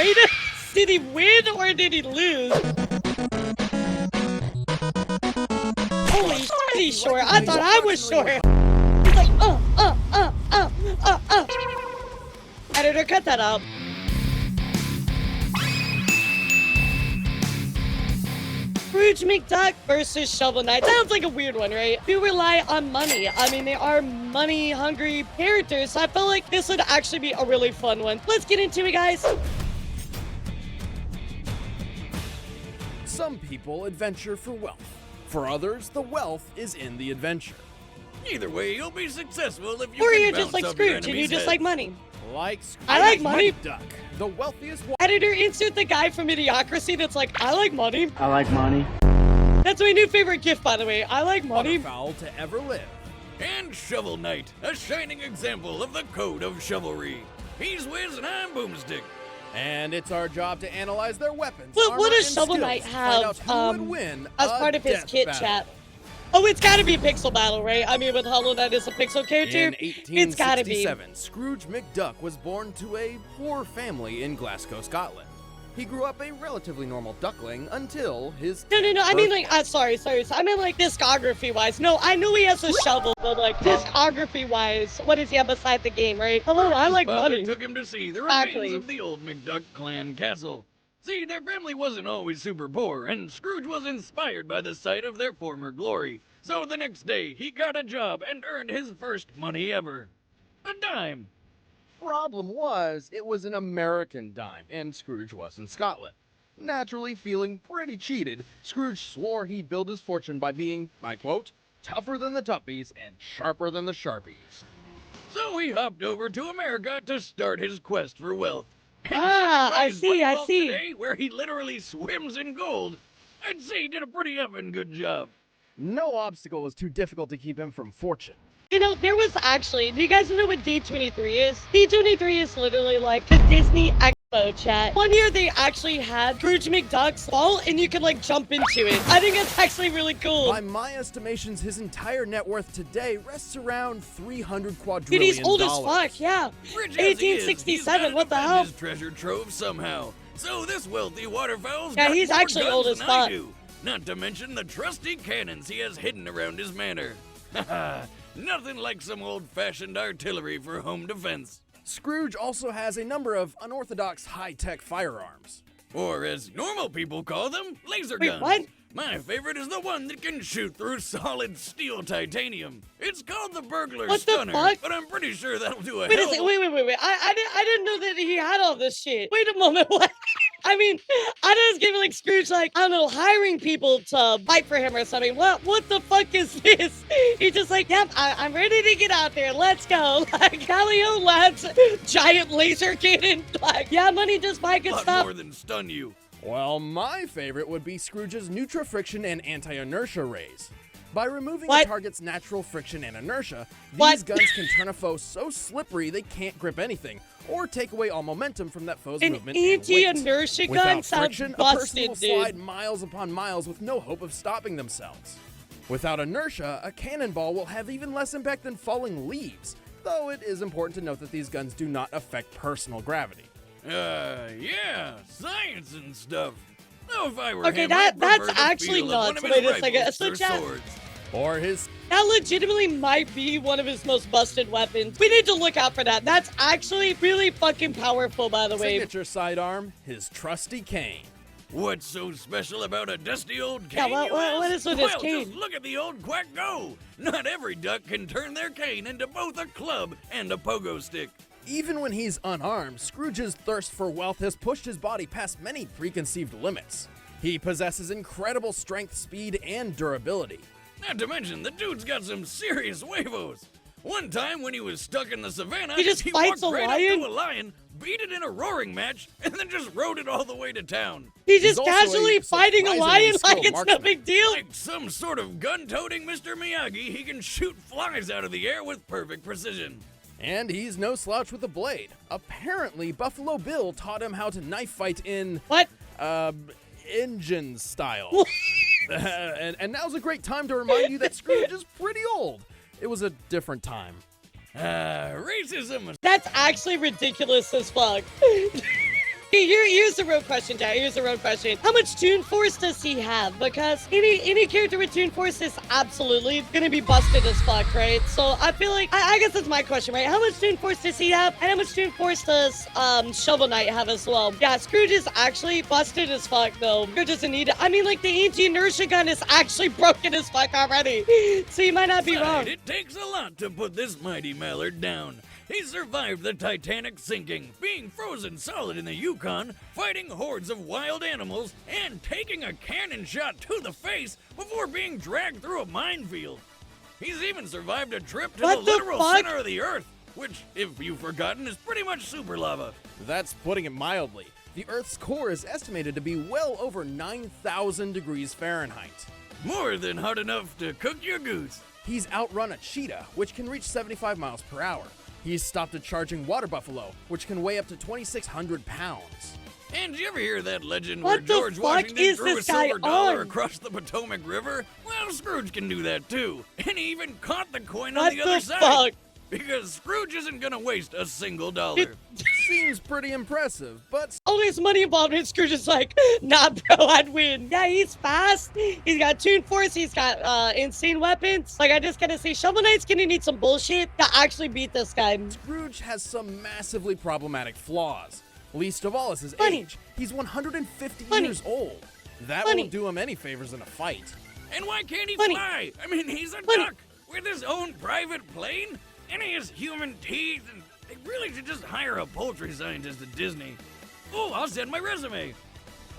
right? Did he win or did he lose? Holy shit, he's short. I thought I was short. He's like, Editor, cut that out. Scrooge McDuck versus Shovel Knight. Sounds like a weird one, right? You rely on money. I mean, they are money-hungry characters, so I felt like this would actually be a really fun one. Let's get into it, guys. Some people adventure for wealth. For others, the wealth is in the adventure. Either way, you'll be successful if you Or can you're bounce just like off your Scrooge and you enemy's just heads. like money. Like Scrooge I like money. McDuck, the wealthiest one. Editor, insert the guy from Idiocracy that's like, I like money. I like money. That's my new favorite gift, by the way. I like money. Waterfowl to ever live. And Shovel Knight, a shining example of the code of chivalry. He's Wiz and I'm Boomstick. And it's our job to analyze their weapons. What armor, does and Shovel skills Knight to find out have who would win as a part of his death kit battle. chat? Oh, it's gotta be Pixel Battle, right? I mean, with Hollow Knight as a pixel character, In it's gotta be. 1867, Scrooge McDuck was born to a poor family in Glasgow, Scotland. He grew up a relatively normal duckling until his No, I mean, birthday. like, sorry. I mean, like, discography-wise. No, I knew he has a shovel, but, like, discography-wise, what does he have beside the game, right? Hello, I like Father money. took him to see the Exactly. remains of the old McDuck clan castle. See, their family wasn't always super poor, and Scrooge was inspired by the sight of their former glory. So the next day, he got a job and earned his first money ever. A dime. Problem was, it was an American dime, and Scrooge was in Scotland. Naturally feeling pretty cheated, Scrooge swore he'd build his fortune by being, I quote, tougher than the Tuppies and sharper than the Sharpies. So he hopped over to America to start his quest for wealth. Ah, I His see, money I vault see. Today, where he literally swims in gold. I'd say he did a pretty effing good job. No obstacle was too difficult to keep him from fortune. You know, there was actually, do you guys know what D23 is? D23 is literally like the Disney Expo chat. One year they actually had Scrooge McDuck's vault and you could like jump into it. I think that's actually really cool. By my estimations, his entire net worth today rests around 300 quadrillion Dude, he's old as dollars. fuck, yeah. Rich as he is, he's 1867, gotta what the defend hell? his treasure trove somehow. So this wealthy waterfowl's Yeah, got he's more actually guns old as than fuck. I do. Not to mention the trusty cannons he has hidden around his manor. Haha, nothing like some old-fashioned artillery for home defense. Scrooge also has a number of unorthodox high-tech firearms. Or as normal people call them, laser Wait, guns. what? My favorite is the one that can shoot through solid steel titanium. It's called the Burglar What the Stunner, fuck? but I'm pretty sure that'll do a Wait a hell of second, wait. I didn't know that he had all this shit. Wait a moment, what? I mean, I was giving like Scrooge like, I don't know, hiring people to fight for him or something. What the fuck is this? He's just like, yep, I'm ready to get out there. Let's go. Like, Calio lads, giant laser cannon. Like, yeah, money just buy good lot stuff. more than stun you. Well, my favorite would be Scrooge's Nutra-Friction and Anti-Inertia Rays. By removing What? a target's natural friction and inertia, What? these guns can turn a foe so slippery they can't grip anything, or take away all momentum from that foe's An movement and weight. anti-inertia gun Without sounds friction, a person will busted, slide dude. miles upon miles with no hope of stopping themselves. Without inertia, a cannonball will have even less impact than falling leaves, though it is important to note that these guns do not affect personal gravity. Yeah, science and stuff. Though if I were Okay, him, I'd that's prefer the actually feel of one nuts. of his Wait a second, rifles so or chat- swords. Or his That legitimately might be one of his most busted weapons. We need to look out for that. That's actually really fucking powerful, by the way. signature sidearm, his trusty cane. What's so special about a dusty old Yeah, cane? what- you what ask? is with his Well, cane? just look at the old quack go. Not every duck can turn their cane into both a club and a pogo stick. Even when he's unarmed, Scrooge's thirst for wealth has pushed his body past many preconceived limits. He possesses incredible strength, speed, and durability. Not to mention, the dude's got some serious huevos. One time when he was stuck in the savannah, He just fights walked a right lion? up to a lion, beat it in a roaring match, and then just rode it all the way to town. He's just also casually a fighting a surprisingly lion like skilled it's no marksman. big deal. Like some sort of gun-toting Mr. Miyagi, he can shoot flies out of the air with perfect precision. And he's no slouch with a blade. Apparently, Buffalo Bill taught him how to knife fight in, What? engine style. and now's a great time to remind you that Scrooge is pretty old. It was a different time. Racism. That's actually ridiculous as fuck. Here's the real question, Dad. Here's the real question. How much Toon Force does he have? Because any character with Toon Force is absolutely gonna be busted as fuck, right? So I feel like I guess that's my question, right? How much Toon Force does he have? And how much Toon Force does Shovel Knight have as well? Yeah, Scrooge is actually busted as fuck though. Scrooge doesn't need it. I mean, like the anti-inertia gun is actually broken as fuck already. So you might not be wrong. It takes a lot to put this mighty mallard down. He survived the Titanic sinking, being frozen solid in the Yukon, fighting hordes of wild animals, and taking a cannon shot to the face before being dragged through a minefield. He's even survived a trip to the literal center of the Earth, which, if you've forgotten, is pretty much super lava. That's putting it mildly. The Earth's core is estimated to be well over 9,000 degrees Fahrenheit. More than hot enough to cook your goose. He's outrun a cheetah, which can reach 75 miles per hour. He's stopped a charging water buffalo, which can weigh up to 2,600 pounds. And did you ever hear that legend What where the George fuck Washington is threw a this guy silver dollar on? across the Potomac River? Well, Scrooge can do that too. And he even caught the coin What on the other side. fuck? Because Scrooge isn't gonna waste a single dollar. Seems pretty impressive, but All this money involved in Scrooge is like, nah, bro, I'd win. Yeah, he's fast. He's got Toon Force. He's got insane weapons. Like, I just gotta say, Shovel Knight's gonna need some bullshit to actually beat this guy. Scrooge has some massively problematic flaws. Least of all is his Funny. age. He's 150 Funny. years old. That Funny. won't do him any favors in a fight. And why can't he Funny. fly? I mean, he's a Funny. duck with his own private plane, and he has human teeth, and they really should just hire a poultry scientist at Disney. Oh, I'll send my resume.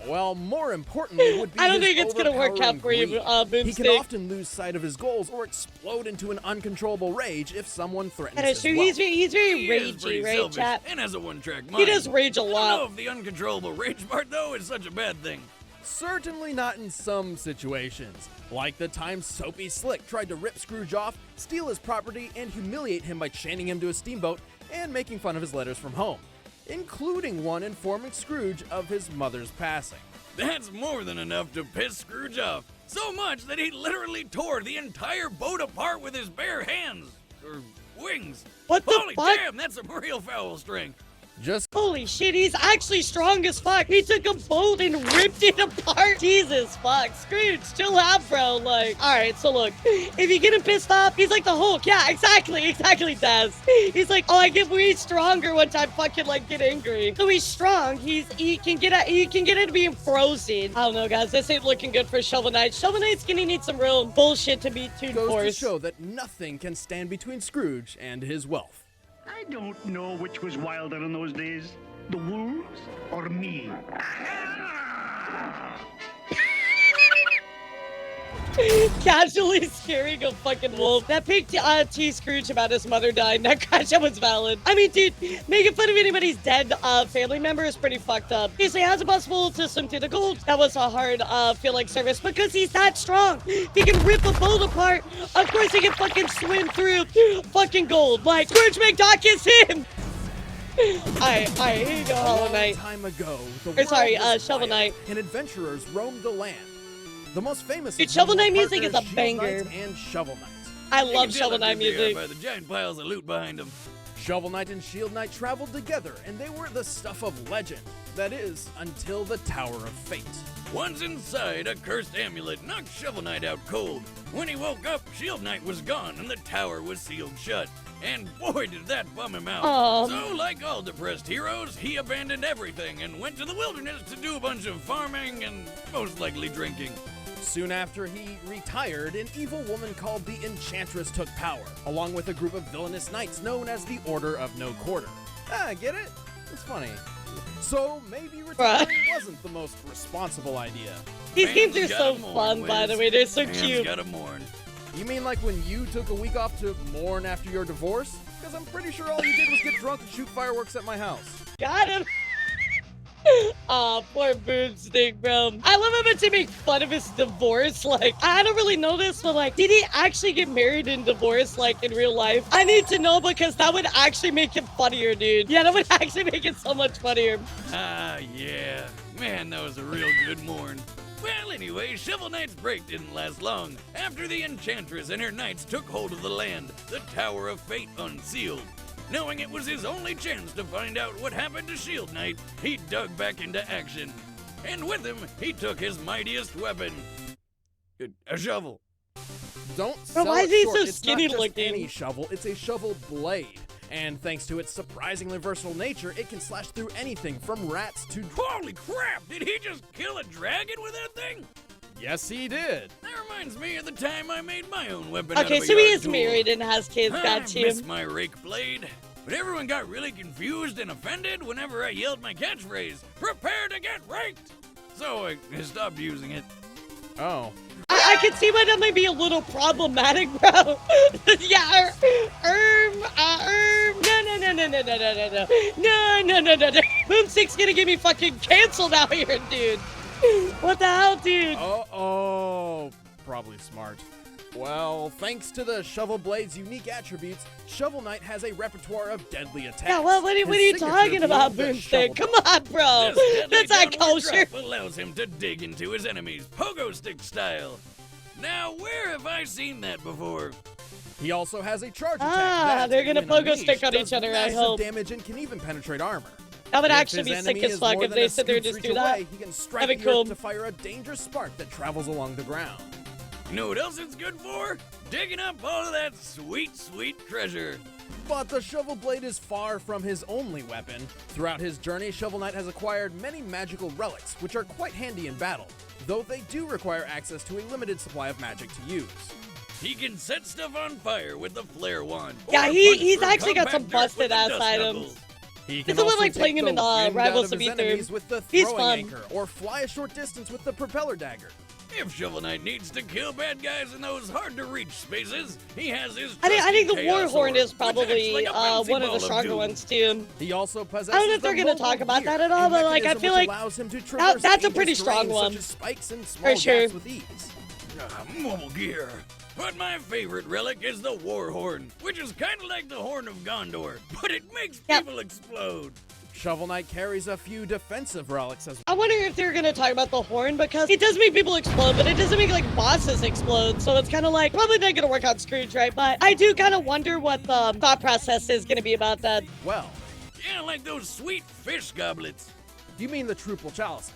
Well, more importantly would be I don't his think it's gonna work out overpowering for you, greed. He can Boomstick. often lose sight of his goals or explode into an uncontrollable rage if someone threatens That is his true. wealth. He's very He is pretty ragey, right, selfish chat? and has a one-track mind. He does rage a I don't know lot. if the uncontrollable rage part, though, is such a bad thing. Certainly not in some situations, like the time Soapy Slick tried to rip Scrooge off, steal his property, and humiliate him by chaining him to a steamboat and making fun of his letters from home, including one informing Scrooge of his mother's passing. That's more than enough to piss Scrooge off. So much that he literally tore the entire boat apart with his bare hands. Or wings. What the Holy fuck? damn, that's some real foul strength. Just Holy shit, he's actually strong as fuck. He took a boat and ripped it apart. Jesus fuck. Scrooge, chill out, bro. Like, alright, so look, if you get him pissed off, he's like the Hulk. Yeah, exactly, Daz. He's like, oh, I get way stronger once I fucking like get angry. So he's strong. He can get into being frozen. I don't know, guys. This ain't looking good for Shovel Knight. Shovel Knight's gonna need some real bullshit to beat Toon goes to Force. show that nothing can stand between Scrooge and his wealth. I don't know which was wilder in those days, the wolves or me. Casually scaring a fucking wolf. That pig T Scrooge about his mother dying. That gotcha was valid. I mean, dude, making fun of anybody's dead family member is pretty fucked up. He said, how's it possible to swim through the gold? That was a hard feeling service because he's that strong. He can rip a boat apart. Of course, he can fucking swim through fucking gold. Like, Scrooge McDuck is him. Alright, here you go, Hollow Knight. Time ago, the Or sorry, world was Shovel wild, Knight. and adventurers roamed the land. The most famous Dude, of them Shovel were Knight music is a partners Shield banger. Knight and Shovel Knight. I You love can tell Shovel how Knight good they are music. by the giant piles of loot behind them. Shovel Knight and Shield Knight traveled together, and they were the stuff of legend. That is, until the Tower of Fate. Once inside, a cursed amulet knocked Shovel Knight out cold. When he woke up, Shield Knight was gone and the tower was sealed shut. And boy, did that bum him out. Aw. So, like all depressed heroes, he abandoned everything and went to the wilderness to do a bunch of farming and most likely drinking. Soon after he retired, an evil woman called the Enchantress took power, along with a group of villainous knights known as the Order of No Quarter. Ah, get it? It's funny. So maybe retiring wasn't the most responsible idea. These Man's games are so gotta mourn, fun, by Wiz. the way. They're so Man's cute. gotta mourn. You mean like when you took a week off to mourn after your divorce? Because I'm pretty sure all you did was get drunk and shoot fireworks at my house. Got him. Aw, poor Boomstick, bro. I love how much they make fun of his divorce. Like, I don't really know this, but like, did he actually get married and divorced, like, in real life? I need to know because that would actually make it funnier, dude. Yeah, that would actually make it so much funnier. Ah, yeah. Man, that was a real good mourn. Well, anyway, Shovel Knight's break didn't last long. After the Enchantress and her knights took hold of the land, the Tower of Fate unsealed. Knowing it was his only chance to find out what happened to Shield Knight, he dug back into action. And with him, he took his mightiest weapon, a shovel. Don't Bro, sell why it is he short. so It's skinny not just looking? any shovel, it's a shovel blade. And thanks to its surprisingly versatile nature, it can slash through anything from rats to... Holy crap! Did he just kill a dragon with that thing? Yes, he did. That reminds me of the time I made my own weapon out Okay, of a so he yard is tool. married and has kids, I got you. miss my rake blade. But everyone got really confused and offended whenever I yelled my catchphrase, "Prepare to get raked!" So I stopped using it. Oh. I can see why that might be a little problematic, bro. Yeah, no. Boomstick's gonna get me fucking canceled out here, dude. What the hell, dude? Oh, probably smart. Well, thanks to the Shovel Blade's unique attributes, Shovel Knight has a repertoire of deadly attacks. Yeah, well, what are His you signature talking being about, the Boomstick? shovel Come drop. on, bro. This deadly That's not downward kosher. drop allows him to dig into his enemies, pogo stick style. Now, where have I seen that before? He also has a charge attack. Ah, that, they're gonna when pogo unleashed, stick on does each other, I massive hope. damage and can even penetrate armor. That would If actually his be sick enemy as is fuck more if than they a sit there and scoop's just do reach that. away, he can strike That'd be the earth cool. to fire a dangerous spark that travels along the ground. You know what else it's good for? Digging up all of that sweet, sweet treasure. But the Shovel Blade is far from his only weapon. Throughout his journey, Shovel Knight has acquired many magical relics, which are quite handy in battle, though they do require access to a limited supply of magic to use. He can set stuff on fire with the flare wand. Yeah, or he's punch actually through got some compact dirt with busted the ass dust items. knuckles. He It's can a little also like playing take him in, the wind Rivals out of of his VTuber. enemies with the He's throwing fun. anchor, or fly a short distance with the propeller dagger. If Shovel Knight needs to kill bad guys in those hard-to-reach spaces, he has his I think the trusty War Chaos Horn Orb, is which probably acts like a bouncy one of ball the stronger doom. ones too. He also possesses I don't know if the they're gonna mobile talk about gear, that at all, but, like, I mechanism feel which like allows him to traverse that's a dangerous pretty strong terrain, one. such as spikes and small sure. gaps with ease. Mobile gear. But my favorite relic is the War Horn, which is kind of like the Horn of Gondor, but it makes Yep. people explode. Shovel Knight carries a few defensive relics as I wonder if they're gonna talk about the horn because it does make people explode, but it doesn't make like bosses explode. So it's kind of like probably not gonna work on Scrooge, right? But I do kind of wonder what the thought process is gonna be about that. well. Yeah, like those sweet fish goblets. You mean the Truple Chalices.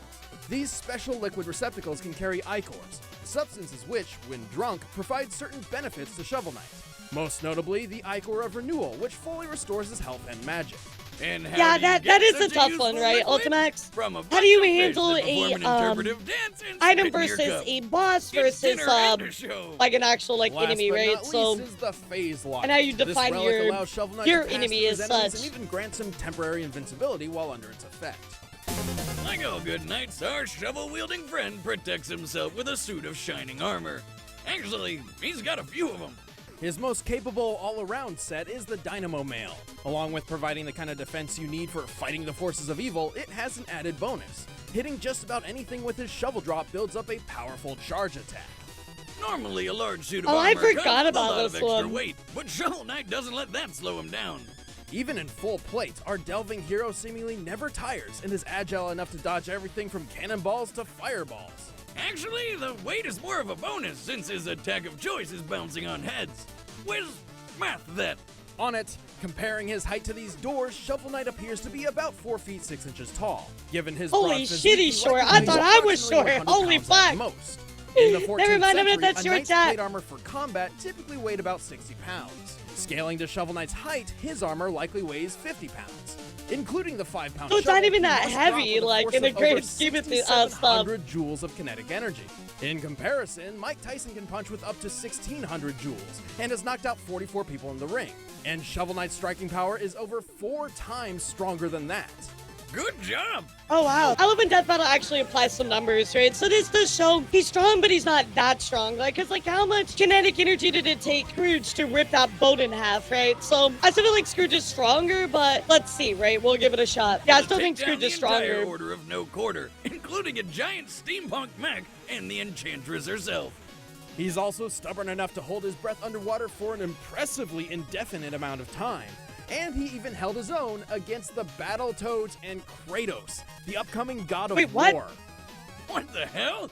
These special liquid receptacles can carry ichors, substances which, when drunk, provide certain benefits to Shovel Knight. Most notably, the Ichor of Renewal, which fully restores his health and magic. And how Yeah, do you that get is a such tough useful one, right, liquid? Ultimax? From a How do you bunch of fish handle that perform an interpretive dance and item spit in your versus cup. a boss It's versus dinner and a show. like an actual like Last enemy, but right? not So least is the Phase Lock. and how you This define relic your- allows Shovel Knight your to pass enemy through his as enemies such. and even grants him temporary invincibility while under its effect. Like all good knights, our shovel-wielding friend protects himself with a suit of shining armor. Actually, he's got a few of them. His most capable all-around set is the Dynamo Mail. Along with providing the kind of defense you need for fighting the forces of evil, it has an added bonus. Hitting just about anything with his shovel drop builds up a powerful charge attack. Normally, a large suit of Oh, I armor forgot comes with a about lot of this extra one. weight, but Shovel Knight doesn't let that slow him down. Even in full plate, our delving hero seemingly never tires and is agile enough to dodge everything from cannonballs to fireballs. Actually, the weight is more of a bonus since his attack of choice is bouncing on heads. Whiz math that. On it, comparing his height to these doors, Shovel Knight appears to be about 4 feet 6 inches tall. Given his Holy broad physique, shit, he he's short. likely I weighs thought I was approximately short. 100 Holy pounds at fuck. most. In the 14th Never mind, I'm century, not that a short, knight's chat. plate armor for combat typically weighed about 60 pounds. Scaling to Shovel Knight's height, his armor likely weighs 50 pounds. Including the 5-pound So it's not shovel, even he that must heavy, drop with a like, force in the of over grand scheme of the, stuff. 6,700 joules of kinetic energy. In comparison, Mike Tyson can punch with up to 1,600 joules and has knocked out 44 people in the ring. And Shovel Knight's striking power is over 4 times stronger than that. Good job. Oh wow. I love when Death Battle actually applies some numbers, right? So this does show he's strong, but he's not that strong. Like, cause like how much kinetic energy did it take Scrooge to rip that boat in half, right? So I still feel like Scrooge is stronger, but let's see, right? We'll give it a shot. Yeah, I still Take think down Scrooge the is entire stronger. Order of No Quarter, including a giant steampunk mech and the Enchantress herself. He's also stubborn enough to hold his breath underwater for an impressively indefinite amount of time. And he even held his own against the Battletoads and Kratos, the upcoming god of Wait, what? war. What the hell?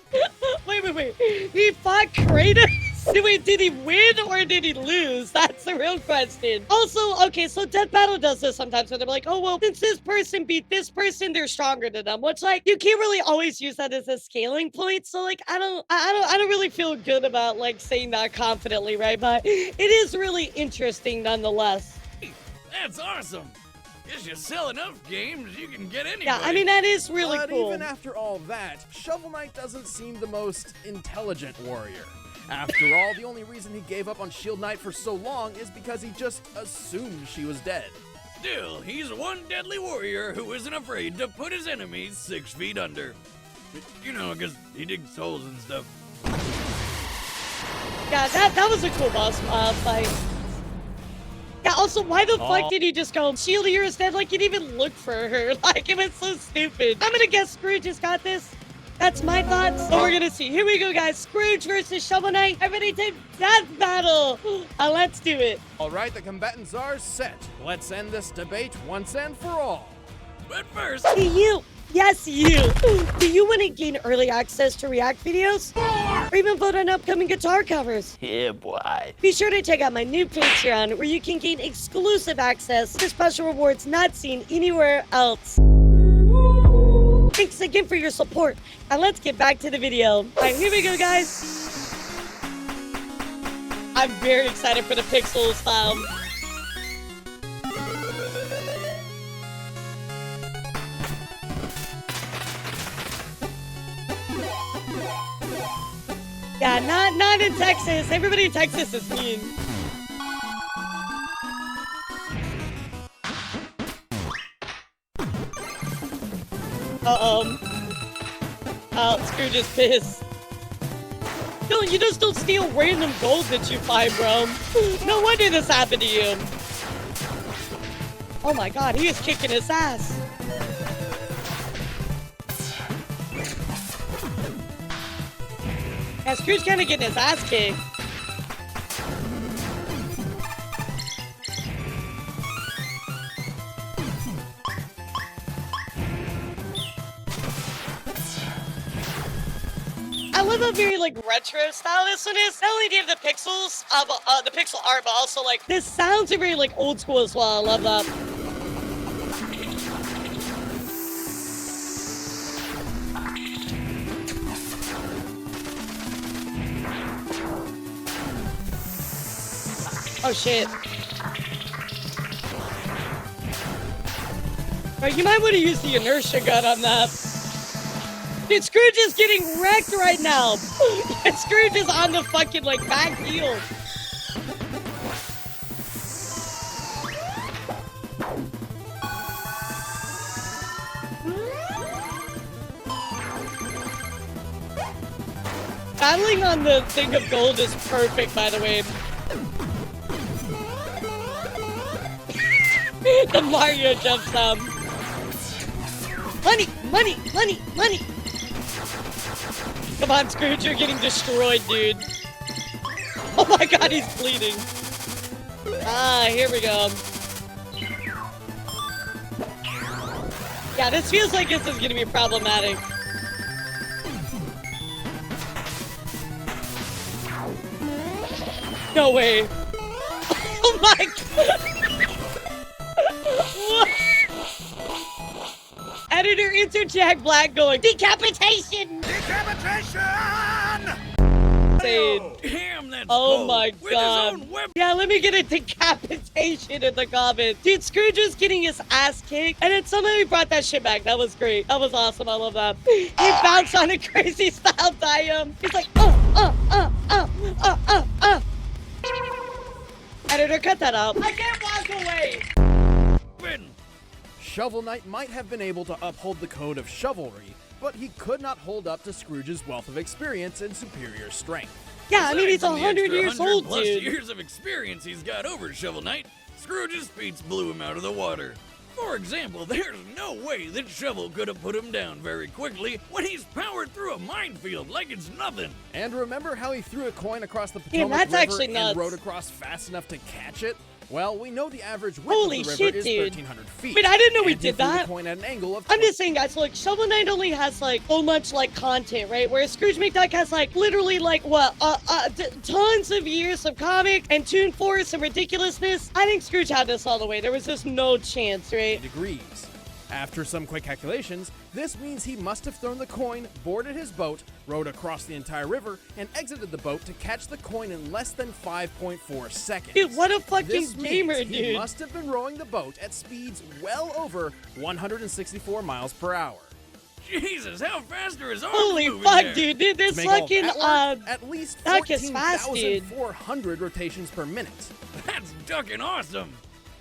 Wait. He fought Kratos? Wait, did he win or did he lose? That's the real question. Also, okay, so Death Battle does this sometimes where they're like, oh, well, since this person beat this person, they're stronger than them, which, like, you can't really always use that as a scaling point. So, like, I don't really feel good about, like, saying that confidently, right? But it is really interesting nonetheless. That's awesome. If you sell enough games, you can get anybody. Yeah, I mean, that is really But cool. even after all that, Shovel Knight doesn't seem the most intelligent warrior. After all, the only reason he gave up on Shield Knight for so long is because he just assumed she was dead. Still, he's one deadly warrior who isn't afraid to put his enemies 6 feet under. You know, because he digs holes and stuff. Yeah, that was a cool boss fight. Yeah, also, why the fuck did he just go, Shield here is dead? Like, he didn't even look for her. Like, it was so stupid. I'm gonna guess Scrooge has got this. That's my thoughts. So we're gonna see. Here we go, guys. Scrooge versus Shovel Knight. Everybody take Death Battle. Let's do it. All right, the combatants are set. Let's end this debate once and for all. But first, Hey, you. Yes, you. Do you want to gain early access to React videos? Or even vote on upcoming guitar covers? Yeah, boy. Be sure to check out my new Patreon, where you can gain exclusive access to special rewards not seen anywhere else. Thanks again for your support, and let's get back to the video. All right, here we go, guys. I'm very excited for the Pixels style. Yeah, not in Texas. Everybody in Texas is mean. Uh-oh. Oh, Scrooge is pissed. No, you just don't steal random gold that you find, bro. No wonder this happened to you. Oh my god, he is kicking his ass. Yeah, Scrooge kind of getting his ass kicked. I love how very, like, retro style this one is. Not only do you have the pixels, the pixel art, but also, like, this sounds very, like, old school as well. I love that. Oh, shit. Bro, you might want to use the inertia gun on that. Dude, Scrooge is getting wrecked right now. Scrooge is on the fucking, like, back heel. Battling on the thing of gold is perfect, by the way. The Mario jumps up. Money, money, money, money. Come on, Scrooge, you're getting destroyed, dude. Oh my god, he's bleeding. Ah, here we go. Yeah, this feels like this is gonna be problematic. No way. Oh my god. Editor, insert Jack Black going, decapitation! decapitation! Insane. Damn, that's Oh cold. my With god. his own weapon. Yeah, let me get a decapitation in the comments. Dude, Scrooge was getting his ass kicked, and then somebody brought that shit back. That was great. That was awesome. I love that. He bounced on a crazy style die. He's like, Editor, cut that out. I can't walk away. Shovel Knight might have been able to uphold the code of chivalry, but he could not hold up to Scrooge's wealth of experience and superior strength. Yeah, I mean, he's Aside from the 100 extra years 100 old, plus dude. years of experience he's got over Shovel Knight, Scrooge's feats blew him out of the water. For example, there's no way that Shovel could have put him down very quickly when he's powered through a minefield like it's nothing. And remember how he threw a coin across the Damn, Potomac that's River actually nuts. and rode across fast enough to catch it? Well, we know the average width Holy of the river shit, is dude. 1,300 feet. Wait, I didn't know we and he did threw that. the coin at an angle of I'm just saying, guys, look, Shovel Knight only has, like, so much, like, content, right? Whereas Scrooge McDuck has, like, literally, like, what, tons of years of comic and Toon Force and ridiculousness. I think Scrooge had this all the way. There was just no chance, right? degrees. After some quick calculations, this means he must have thrown the coin, boarded his boat, rowed across the entire river, and exited the boat to catch the coin in less than 5.4 seconds. Dude, what a fucking This gamer, means he dude. must have been rowing the boat at speeds well over 164 miles per hour. Jesus, how fast are his arms Holy moving fuck, there? dude. Dude, this To make all fucking, that work, at least Duck is fast, dude. 14,400 rotations per minute. That's ducking awesome.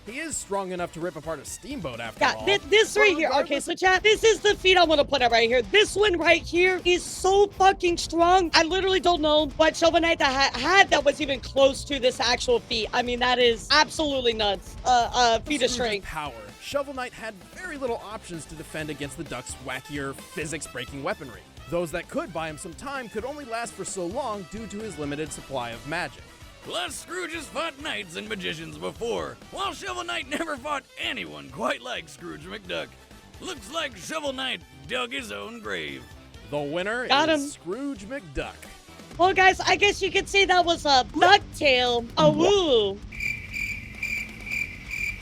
He is strong enough to rip apart a steamboat after Yeah, all. this right But here. Okay, regardless so chat, this is the feat I want to put up right here. This one right here is so fucking strong. I literally don't know what Shovel Knight that had that was even close to this actual feat. I mean, that is absolutely nuts. Feat of Scrooge's strength. power, Shovel Knight had very little options to defend against the Duck's wackier, physics-breaking weaponry. Those that could buy him some time could only last for so long due to his limited supply of magic. Plus, Scrooge has fought knights and magicians before, while Shovel Knight never fought anyone quite like Scrooge McDuck. Looks like Shovel Knight dug his own grave. The winner Got him. is Scrooge McDuck. Well, guys, I guess you could say that was a ducktail. A woo.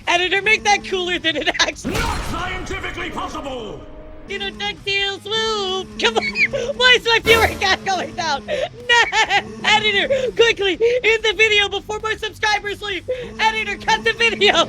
Editor, make that cooler than it actually. Not scientifically possible! You know, DuckTales, woo! Come on! Why is my viewer count going down? Nah! Editor, quickly, end the video before more subscribers leave! Editor, cut the video!